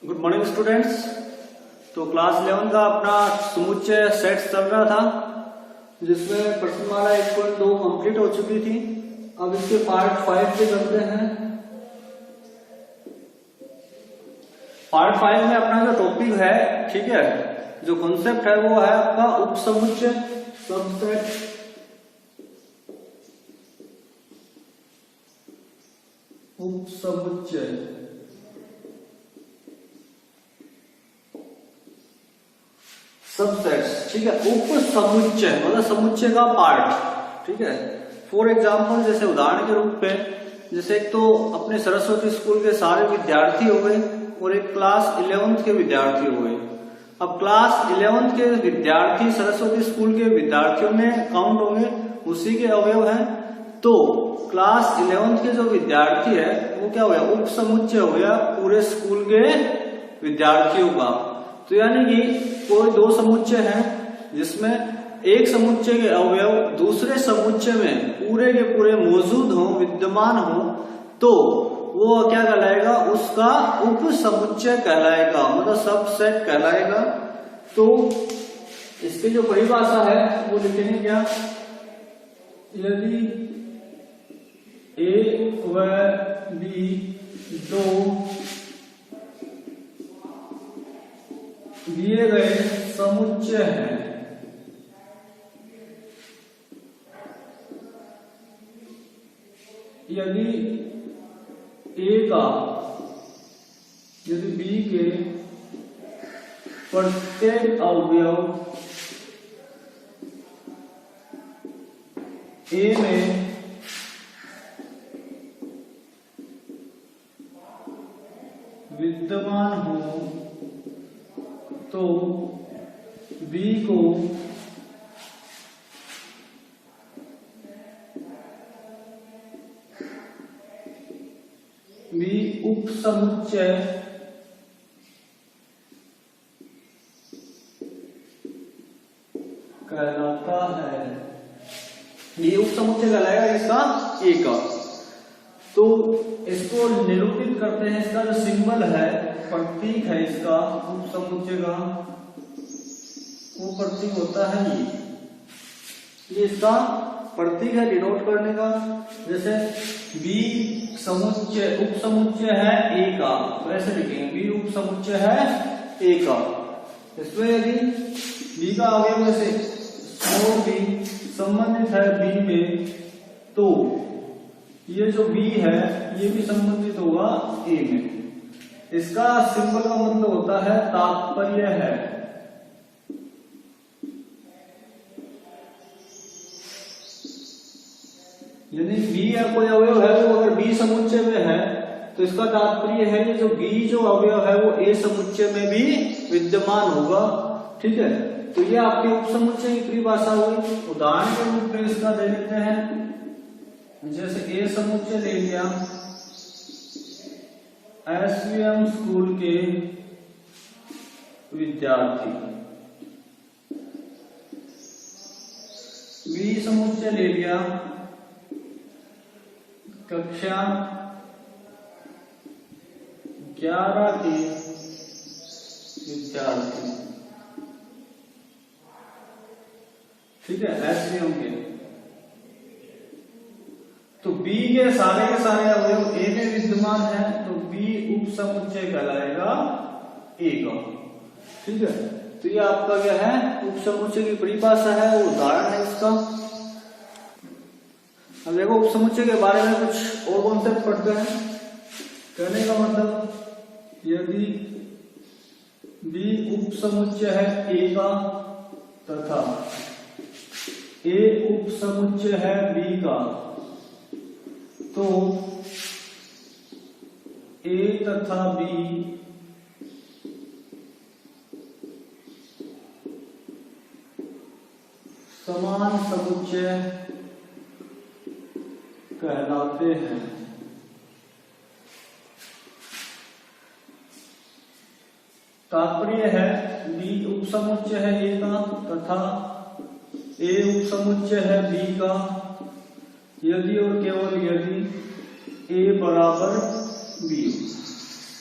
Good morning students. तो class 11 का अपना समुच्चय सेट चल रहा था, जिसमें प्रश्नमाला 1.2 कंप्लीट हो चुकी थी। अब इसके पार्ट 5 पे चलते हैं। पार्ट 5 में अपना जो टॉपिक है, ठीक है, जो कॉन्सेप्ट है वो है आपका उपसमुच्चय, सबसेट। उपसमुच्चय सबसेट्स, ठीक है। उपसमुच्चय मतलब समुच्चय का पार्ट, ठीक है। फॉर एग्जाम्पल, जैसे उदाहरण के रूप में, जैसे एक तो अपने सरस्वती स्कूल के सारे विद्यार्थी हो गए और एक क्लास 11th के विद्यार्थी हो गए। अब क्लास 11th के विद्यार्थी सरस्वती स्कूल के विद्यार्थियों में काउंट होंगे, उसी के अवयव हैं। तो क्लास 11th के जो विद्यार्थी है वो क्या हो गया, उपसमुच्चय हो गया पूरे स्कूल के विद्यार्थियों का। तो यानी कि कोई दो समुच्चय हैं जिसमें एक समुच्चय के अवयव दूसरे समुच्चय में पूरे के पूरे मौजूद हो, विद्यमान हो, तो वो क्या कहलाएगा, उसका उपसमुच्चय कहलाएगा, मतलब सबसेट कहलाएगा। तो इसकी जो परिभाषा है वो लिखेंगे क्या, यदि ए व बी दो दिए गए समुच्चय हैं, यदि ए का यदि बी के प्रत्येक अवयव ए में विद्यमान हो तो बी को बी उपसमुच्चय कहलाता है। ये उपसमुच्चय कहलाएगा इसका ए का। तो इसको निरूपित करते हैं, इसका जो सिंबल है, प्रतीक है इसका उपसमुच्चय का, वो प्रतीक होता है ये इसका प्रतीक है डिनोट करने का। जैसे बी समुच्चय उपसमुच्चय है ए का, तो ऐसे लिखेंगे बी उपसमुच्चय है ए का। इसमें यदि बी का अवयव जैसे स्मॉल बी संबंधित है बी में, तो ये जो बी है ये भी संबंधित होगा ए में। इसका सिंबल का मतलब होता है तात्पर्य है। यदि बी या कोई अवयव है वो अगर बी समुच्चय में है, तो इसका तात्पर्य है ये जो बी जो अवयव है वो ए समुच्चय में भी विद्यमान होगा, ठीक है। तो ये आपके उपसमुच्चय की परिभाषा हुई। उदाहरण के रूप में इसका दे लेते हैं, जैसे ए समुच्चय ले लिया एसवीएम स्कूल के विद्यार्थी, बी समुच्चय ले लिया कक्षा 11 के विद्यार्थी, ठीक है, एसवीएम के। तो बी के सारे अवयव ए में विद्यमान है, तो बी उपसमुच्चय कहलाएगा ए का, ठीक है। तो ये आपका क्या है, उपसमुच्चय की परिभाषा है, वो उदाहरण है इसका। अब देखो उपसमुच्चय के बारे में कुछ और कॉन्सेप्ट पढ़ते हैं। कहने का मतलब, यदि बी उपसमुच्चय है ए का तथा ए उपसमुच्चय है बी का, तो ए तथा बी समान समुच्चय कहलाते हैं। तात्पर्य है बी उपसमुच्चय है ए का तथा ए उपसमुच्चय है बी का, यदि और केवल यदि ए बराबर बी।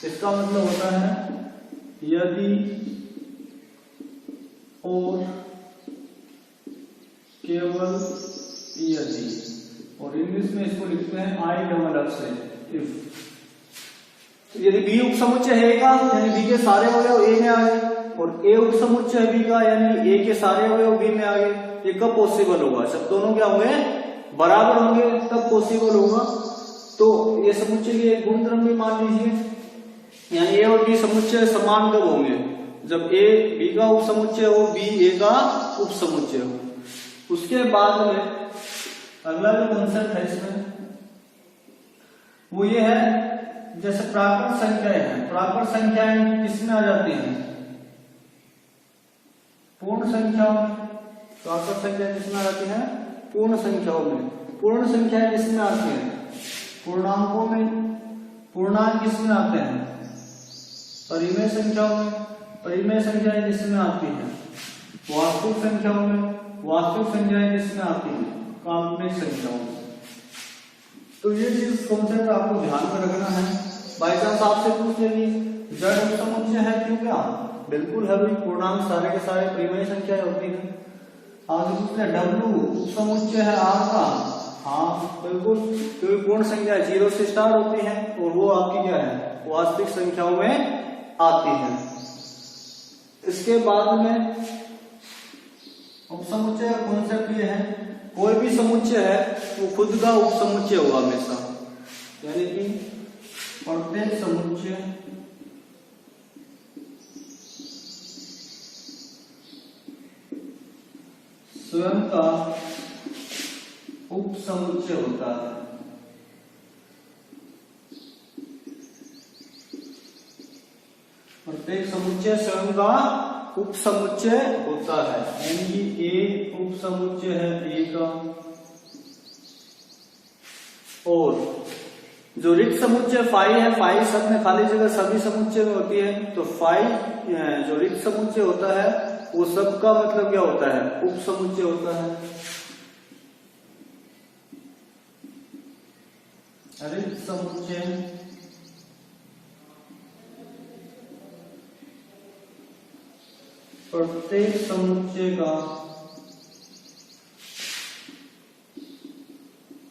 इसका मतलब होता है यदि और केवल यदि, और इंग्लिश में इसको लिखते हैं I से इफ। यदि बी उपसमुच्चय है का, यानी बी के सारे अवयव ए में आ गए, और ए उपसमुच्चय है बी का, यानी ए के सारे अवयव बी में आ गए, ये कब पॉसिबल होगा? जब दोनों क्या होंगे? बराबर होंगे, तब पॉसिबल होगा। तो ये समुच्चय की एक गुणधर्म भी मान लीजिए, यानी ए और बी समुच्चय समान कब होंगे? जब ए बी का उपसमुच्चय हो, बी ए का उपसमुच्चय हो। उसके बाद में अगला जो कंसेप्ट है इसमें वो ये है, जैसे प्राकृत संख्याएं हैं, प्राकृत संख्याएं किसमें आ जाती हैं? पूर्ण संख्याओं में। प्राकृत संख्याएं किसमें आ जाती हैं? पूर्ण संख्याओं में। पूर्ण संख्याएं किसमें आती हैं? पूर्णांकों में। पूर्णांक किसमें आते हैं? परिमेय संख्याओं में। परिमेय संख्याएं किसमें आती हैं? वास्तविक संख्याओं में। वास्तविक संख्याएं किसमें आती हैं? काल्पनिक संख्याओं में। तो ये चीज कॉन्सेप्ट आपको ध्यान में रखना है। बाई चांस आपसे पूछ लेंगे जड़ उपसमुच्चय है क्यों? क्या बिल्कुल है भाई, पूर्णांक सारे के सारे परिमेय संख्याएं होती है। आगे पूछते हैं डब्ल्यू उपसमुच्चय है आर का? हाँ बिल्कुल, क्योंकि पूर्ण संख्या 0 से स्टार्ट होती है और वो आपकी क्या है? वास्तविक संख्याओं में आती है। इसके बाद में उपसमुच्चय का कॉन्सेप्ट ये है, कोई भी समुच्चय है वो खुद का उपसमुच्चय होगा हमेशा, यानी कि प्रत्येक समुच्चय स्वयं का उपसमुच्चय होता है। प्रत्येक समुच्चय स्वयं का उपसमुच्चय होता है, यानी कि ए उपसमुच्चय है ए का, और जो रिक्त समुच्चय फाई है, फाई सब में खाली जगह सभी समुच्चय में होती है, तो फाई जो रिक्त समुच्चय होता है वो सबका मतलब क्या होता है? उपसमुच्चय होता है। रिक्त समुच्चय प्रत्येक समुच्चय का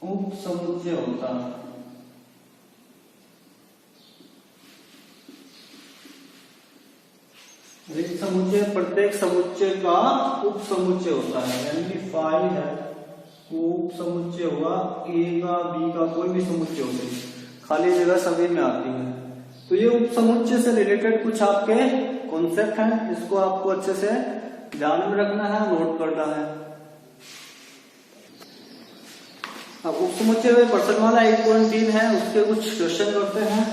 उपसमुच्चय होता है। रिक्त समुच्चय प्रत्येक समुच्चय का उपसमुच्चय होता है, यानी कि फाई है वो उपसमुच्चय हुआ ए का, बी का, कोई भी समुच्चय हो गई, खाली जगह सभी में आती है। तो ये उपसमुच्चय से रिलेटेड कुछ आपके कॉन्सेप्ट हैं, इसको आपको अच्छे से ध्यान में रखना है, नोट करना है। अब उपसमुच्चय में प्रश्नमाला 1.3 है, उसके कुछ क्वेश्चन करते हैं।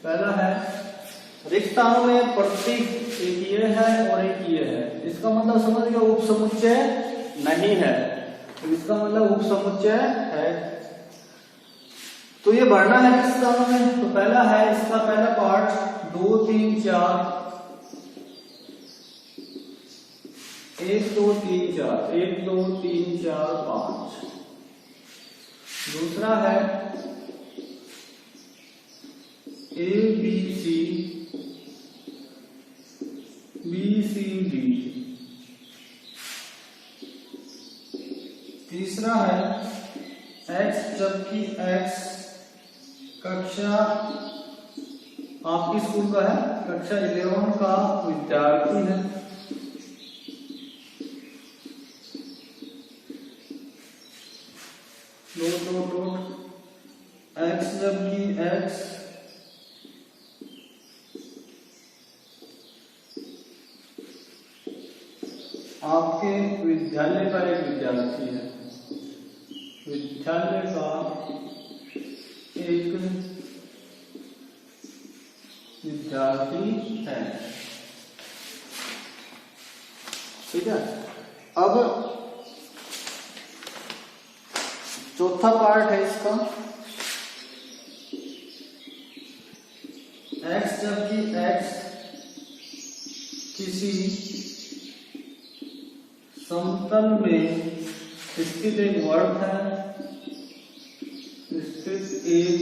पहला है रिक्त स्थानों में प्रतीक एक ये है और एक ये है, इसका मतलब समझ गया उपसमुच्चय नहीं है, तो इसका मतलब उपसमुच्चय है। तो ये भरना है किस स्थानों में? तो पहला है इसका पहला पार्ट 2 3 4, 1 2 3 4, 1 2 3 4 5। दूसरा है A B C B C D। तीसरा है X, जबकि X कक्षा आपकी स्कूल का है, कक्षा 11 का विद्यार्थी है। X, जबकि X आपके विद्यालय का एक विद्यार्थी है, विद्यालय का एक विद्यार्थी है। ठीक है। अब चौथा पार्ट है इसका, X, जबकि X किसी समतल में स्थित एक वर्ग है, स्थित एक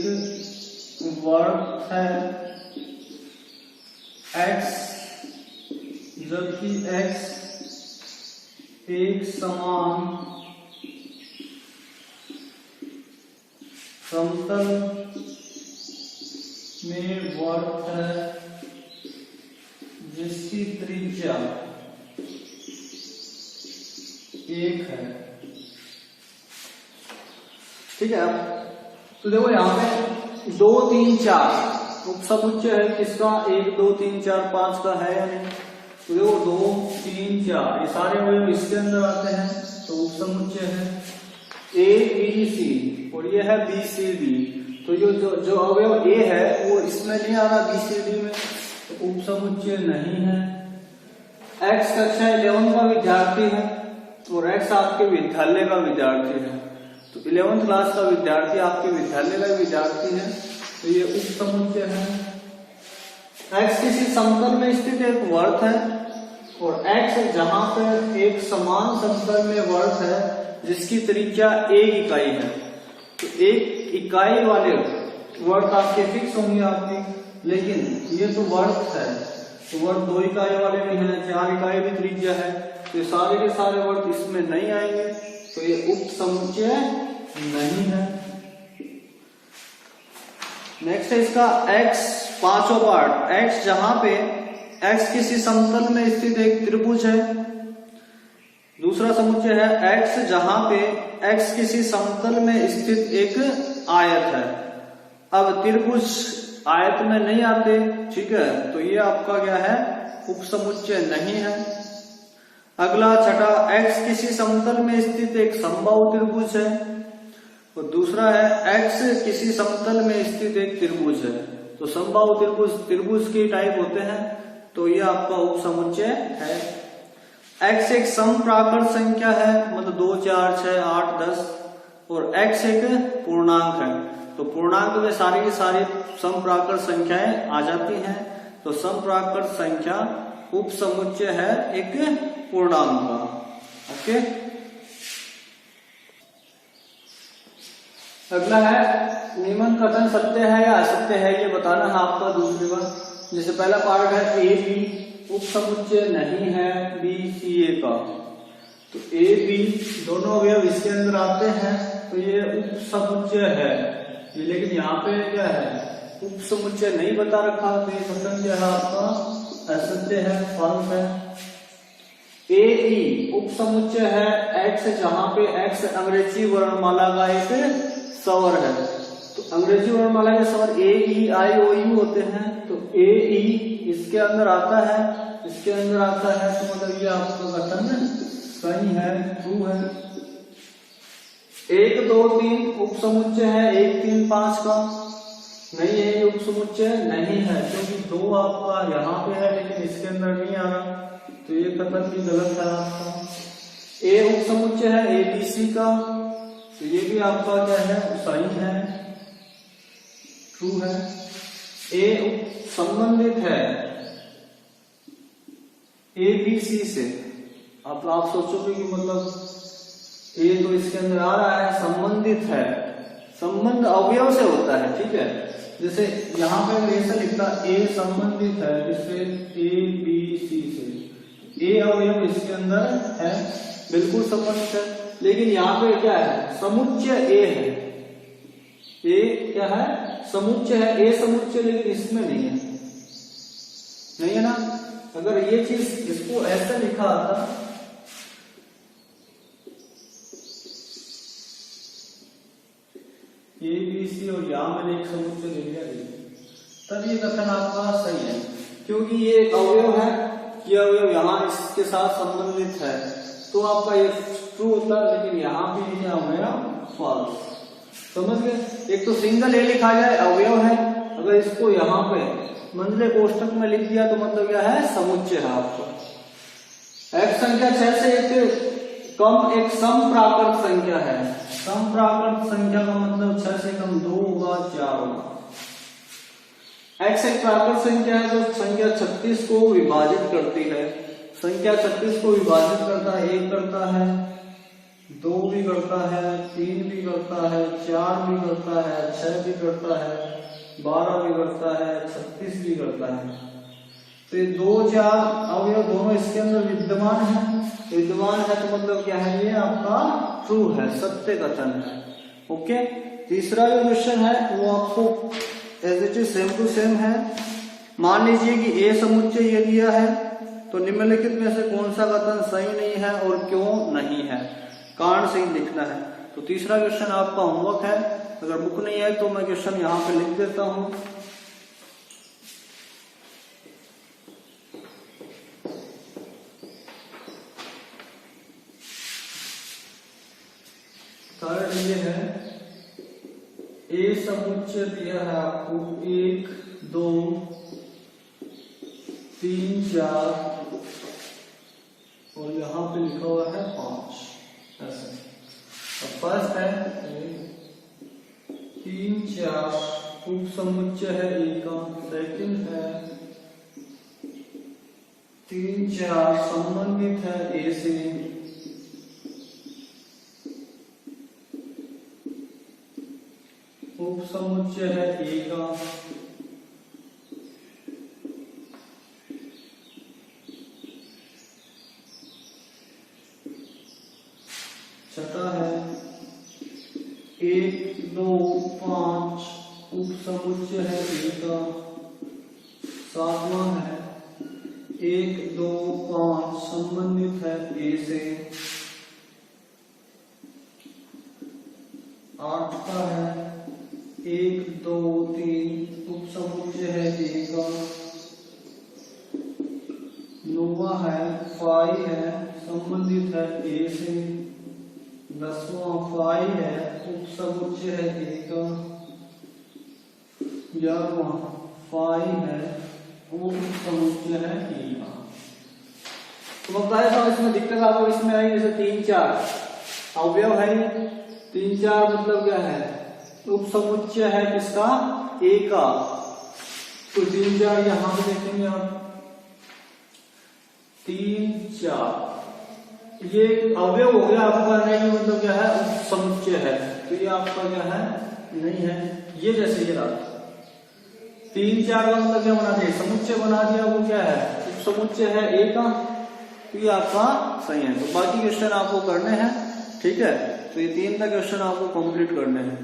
वर्थ है x, जबकि x एक समान समतल में वर्थ है जिसकी त्रिज्या 1 है। ठीक है, तो देखो यहाँ पे 2 3 4 उपसमुच्चय है किसका, 1 2 3 4 5 का है या नहीं। तो देखो 2 3 4 ये सारे अवयव इसके अंदर आते हैं, तो उपसमुच्चय है A B C और ये है B C D। तो जो अवयव A है वो इसमें नहीं आ रहा B C D में, तो उपसमुच्चय नहीं है। X कक्षा 11 का विद्यार्थी है और X आपके विद्यालय का विद्यार्थी है, तो 11th क्लास का विद्यार्थी आपके विद्यालय का विद्यार्थी है, तो ये उपसमुच्चय है। X किसी समतल में स्थित एक वर्त है और X जहां पर एक समान समतल में वर्त है जिसकी त्रिज्या 1 इकाई है, तो 1 इकाई वाले वर्त आपके फिक्स होंगे आपके, लेकिन ये तो वर्त है, तो वर्त 2 इकाई वाले भी हैं, 4 इकाई भी त्रिज्या है, तो सारे के सारे वर्त इसमें नहीं आएंगे, तो ये उपसमुच्चय नहीं है। नेक्स्ट है इसका x, पांचों पार्ट। x जहां पे x किसी समतल में स्थित एक त्रिभुज है। दूसरा समुच्चय है x जहां पे x किसी समतल में स्थित एक आयत है। अब त्रिभुज आयत में नहीं आते, ठीक है, तो ये आपका क्या है, उपसमुच्चय नहीं है। अगला छठा, x किसी समतल में स्थित एक समबाहु त्रिभुज है और दूसरा है x किसी समतल में स्थित एक त्रिभुज है। तो समबाहु त्रिभुज के टाइप होते हैं, तो ये आपका उपसमुच्चय है। x एक समप्राकृत संख्या है, मतलब 2 4 6 8 10, और x एक पूर्णांक है, तो पूर्णांक में सारी की सारी समप्राकृत संख्याएं आ जाती हैं, तो समप्राकृत संख्या उपसमुच्चय है एक पूर्णांक का। ओके, अगला है निम्न कथन सत्य है या असत्य है, ये बताना है आपका दूसरी बार। जैसे पहला पार्ट है ए बी उपसमुच्चय नहीं है बी सी ए का, तो ए बी दोनों अवयव इसके अंदर आते हैं, तो ये उपसमुच्चय है ये, लेकिन यहाँ पे क्या है, उपसमुच्चय नहीं बता रखा, तो ये कथन क्या है आपका असत्य है, फॉल्स है। ए ई उपसमुच्चय है x जहां पे x अंग्रेजी वर्णमाला का एक स्वर है, तो अंग्रेजी वर्णमाला के स्वर ए ई आई ओ यू होते हैं, तो ए ई इसके अंदर आता है, इसके अंदर आता है, तो मतलब ये आपका कथन सही है, ट्रू है। 1 2 3 उपसमुच्चय है 1 3 5 का, नहीं है, ये उपसमुच्चय नहीं है, क्योंकि 2 आपका यहाँ पे है लेकिन इसके अंदर नहीं आ रहा, तो ये कथन भी गलत है आपका। ए उपसमुच्चय है ए बी सी का, तो ये भी आपका क्या है, सही है, ट्रू है। ए संबंधित है ए बी सी से, आप सोचोगे कि मतलब ए तो इसके अंदर आ रहा है, संबंधित है, संबंध अवयव से होता है, ठीक है। जैसे यहाँ पे ऐसा लिखता ए संबंधित है इससे ए बी सी से, ए अवयव इसके अंदर है, बिल्कुल संबंधित है, लेकिन यहाँ पे क्या है, समुच्चय ए है, ए क्या है, समुच्चय है, ए समुच्चय, लेकिन इसमें नहीं है, नहीं है ना। अगर ये चीज इसको ऐसा लिखा आता, ए बी सी और यहां मैंने एक समुच्चय ले लिया, तब ये कथन आपका सही है, क्योंकि ये एक अवयव है, ये अवयव यहाँ इसके साथ संबंधित है, तो आपका ये ट्रू होता है, लेकिन यहाँ पे क्या हो गया, फॉल्स। समझ गए। एक तो सिंगल ए लिखा जाए अवयव है, अगर इसको यहाँ पे मंझले कोष्टक में लिख दिया तो मतलब क्या है, समुच्चय है आपको। x संख्या 6 से एक कम एक समप्राकृत संख्या है, समप्राकृत संख्या का मतलब 6 से कम 2 होगा, 4 होगा। x एक प्राकृत संख्या है जो संख्या 36 को विभाजित करती है, संख्या 36 को विभाजित करता है, 1 करता है, 2 भी करता है, 3 भी करता है, 4 भी करता है, 6 भी करता है, 12 भी करता है, 36 भी करता है। तो ये 2, 4 अवयव दोनों इसके अंदर विद्यमान है। विद्यमान है तो मतलब क्या है, ये आपका ट्रू है, सत्य कथन है। ओके, तीसरा जो क्वेश्चन है वो आपको as it is same to same है। मान लीजिए कि ए समुच्चय ये दिया है, तो निम्नलिखित में से कौन सा कथन सही नहीं है और क्यों नहीं है, कारण सही लिखना है। तो तीसरा क्वेश्चन आपका होमवर्क है। अगर बुक नहीं है तो मैं क्वेश्चन यहाँ पे लिख देता हूं। थर्ड ये है, ए समुच्चय दिया है आपको 1, 2, 3, 4 और यहाँ पे लिखा हुआ है 5 ऐसे। अब फर्स्ट है 3, 4 उप समुच्चय है ए का। सेकंड है 3, 4 संबंधित है ए से। उप समुच्चय है ए का। छठा है 1, 2, 5 उप समुच्चय है ए का। सातवां है 1, 2, 5 संबंधित है ए से। आठवां है 1, 2, 3 उप समुच्चय है ए का। नौवां है 5 है संबंधित है ए से। 10वां 5 है उप समुच्चय है ए का। 11वां 5 है उप समुच्चय है ए का। तो बताया था इसमें दिक्कत आपको इसमें आई, जैसे 3, 4 अवयव है। 3, 4 मतलब क्या है, उप समुच्चय है किसका, ए का। तो 3, 4 यहां पे देखेंगे आप, 3, 4 ये अवयव हो गया आपका, नहीं मतलब क्या है, उप समुच्चय है। तो ये आपका क्या है, नहीं है। ये जैसे ये रहा 3, 4 का मतलब क्या बना दिया, समुच्चय बना दिया। वो क्या है, उप समुच्चय है ए का। तो ये आपका सही है। तो बाकी क्वेश्चन आपको करने हैं, ठीक है। तो ये 3 क्वेश्चन आपको कंप्लीट करने हैं।